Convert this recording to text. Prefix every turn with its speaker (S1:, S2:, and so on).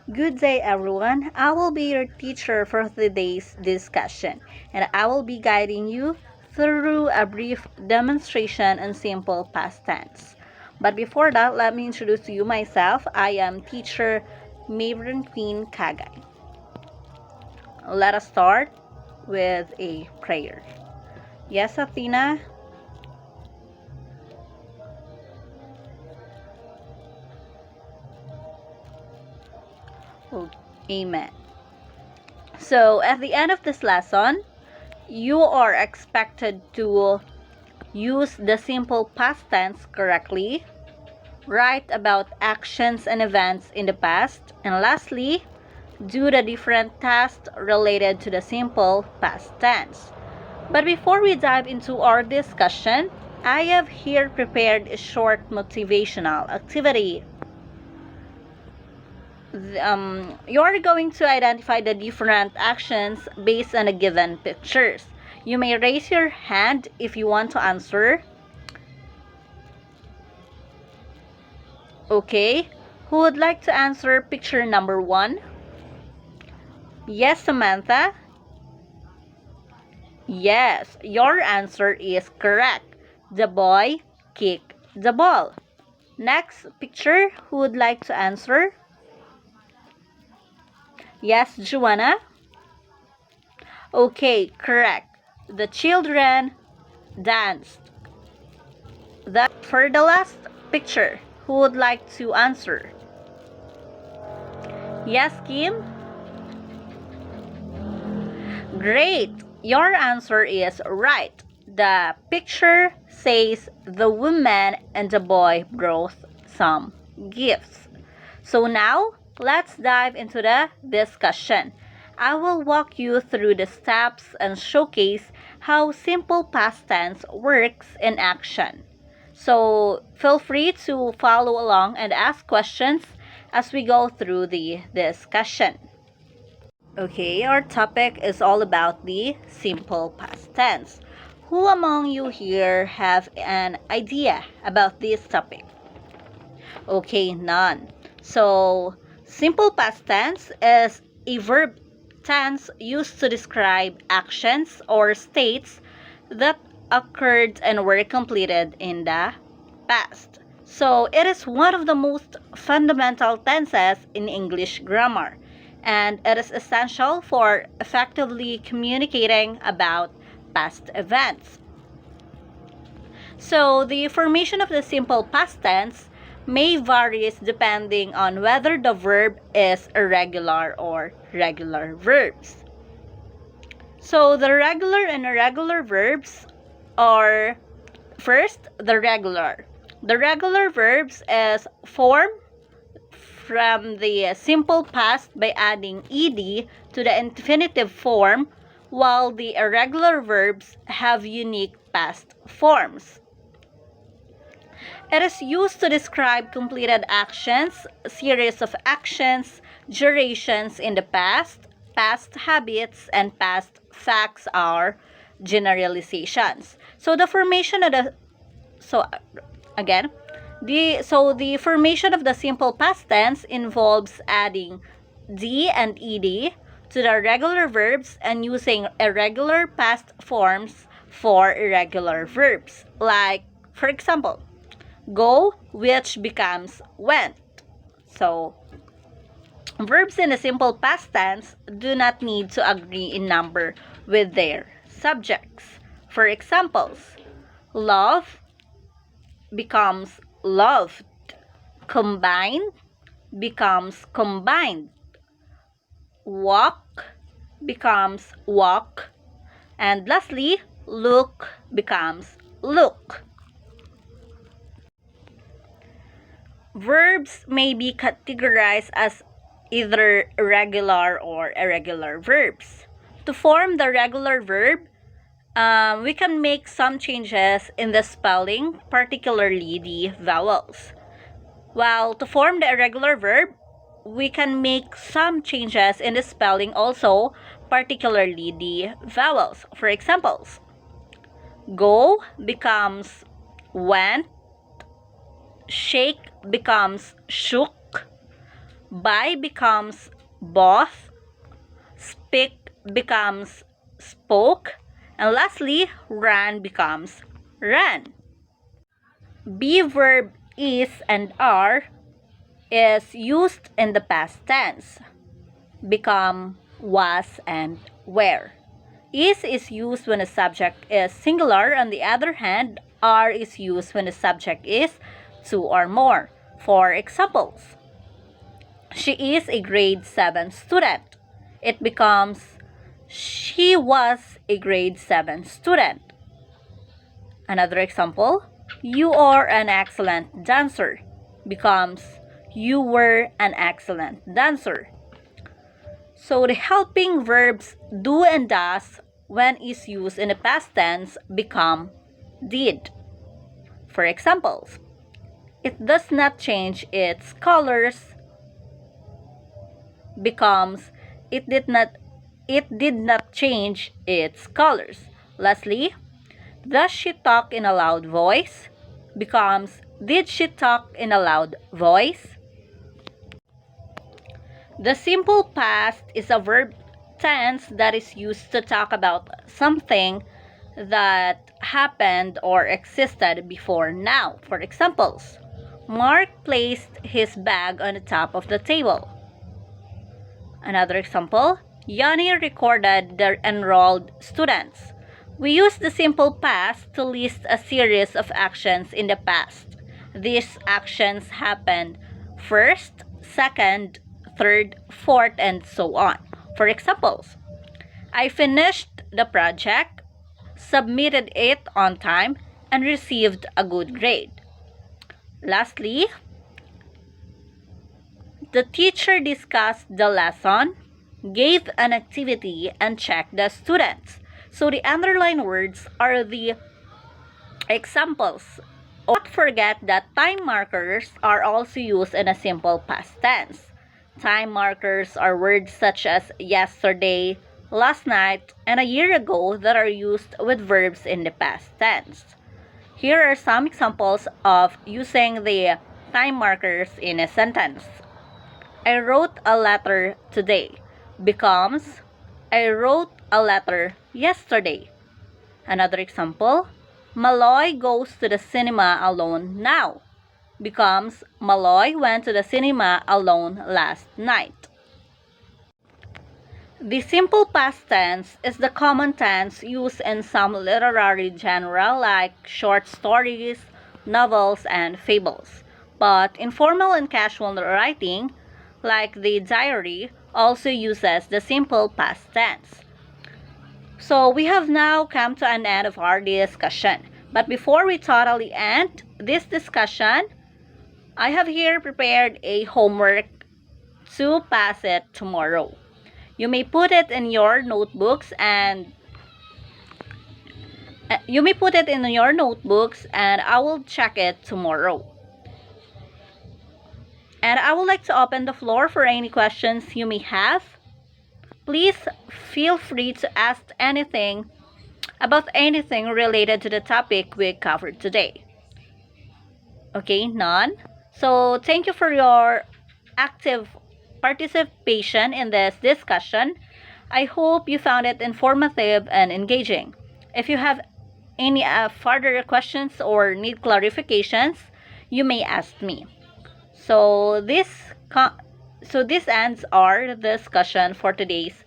S1: Good day, everyone. I will be your teacher for today's discussion, and I will be guiding you through a brief demonstration on simple past tense. But before that, let me introduce to you myself. I am teacher Maverick Queen Kagay. Let us start with a prayer. Yes, Athena. Oh, amen. So, at the end of this lesson, you are expected to use the simple past tense correctly, write about actions and events in the past, and lastly, do the different tasks related to the simple past tense. But before we dive into our discussion, I have here prepared a short motivational activity. You're going to identify the different actions based on the given pictures. You may raise your hand if you want to answer. Okay, who would like to answer picture number 1? Yes, Samantha? Yes, your answer is correct. The boy kicked the ball. Next picture, who would like to answer? Yes, Joanna? Okay, correct. The children danced. For the last picture, who would like to answer? Yes, Kim? Great! Your answer is right. The picture says the woman and the boy brought some gifts. So now, let's dive into the discussion. I will walk you through the steps and showcase how simple past tense works in action. So feel free to follow along and ask questions as we go through the discussion. Okay, our topic is all about the simple past tense. Who among you here have an idea about this topic? Okay, none. So, simple past tense is a verb tense used to describe actions or states that occurred and were completed in the past. So, it is one of the most fundamental tenses in English grammar, and it is essential for effectively communicating about past events. So, the formation of the simple past tense may vary depending on whether the verb is irregular or regular verbs. So, the regular and irregular verbs are first the regular. The regular verbs is formed from the simple past by adding ed to the infinitive form, while the irregular verbs have unique past forms. It is used to describe completed actions, series of actions, durations in the past, past habits, and past facts are generalizations. So the formation of the the formation of the simple past tense involves adding d and ed to the regular verbs and using irregular past forms for irregular verbs. Like, for example, go, which becomes went. So, verbs in the simple past tense do not need to agree in number with their subjects. For examples, love becomes loved, combine becomes combined, walk becomes walk, and lastly, look becomes look. Verbs may be categorized as either regular or irregular verbs. To form the regular verb, we can make some changes in the spelling, particularly the vowels. While to form the irregular verb, we can make some changes in the spelling also, particularly the vowels. For examples, go becomes went, shake becomes shook, Buy becomes bought, speak becomes spoke, and lastly, run becomes ran. Be verb is and are is used in the past tense. Become, was, and were. Is used when the subject is singular. On the other hand, are is used when the subject is two or more. For examples, she is a grade 7 student. It becomes she was a grade 7 student. Another example, you are an excellent dancer becomes you were an excellent dancer. So the helping verbs do and does when is used in the past tense become did. For examples, it does not change its colors becomes it did not change its colors. Lastly, does she talk in a loud voice becomes did she talk in a loud voice? The simple past is a verb tense that is used to talk about something that happened or existed before now. For examples, Mark placed his bag on the top of the table. Another example, Yanni recorded the enrolled students. We use the simple past to list a series of actions in the past. These actions happened first, second, third, fourth, and so on. For examples, I finished the project, submitted it on time, and received a good grade. Lastly, the teacher discussed the lesson, gave an activity, and checked the students. So the underlined words are the examples. Don't forget that time markers are also used in a simple past tense. Time markers are words such as yesterday, last night, and a year ago that are used with verbs in the past tense. Here are some examples of using the time markers in a sentence. I wrote a letter today becomes I wrote a letter yesterday. Another example, Maloy goes to the cinema alone now becomes Maloy went to the cinema alone last night. The simple past tense is the common tense used in some literary genre like short stories, novels, and fables. But informal and casual writing, like the diary, also uses the simple past tense. So we have now come to an end of our discussion. But before we totally end this discussion, I have here prepared a homework to pass it tomorrow. You may put it in your notebooks and I will check it tomorrow. And I would like to open the floor for any questions you may have. Please feel free to ask anything about anything related to the topic we covered today. Okay, none? So thank you for your active participation in this discussion. I hope you found it informative and engaging. If you have any further questions or need clarifications, you may ask me. So this ends our discussion for today's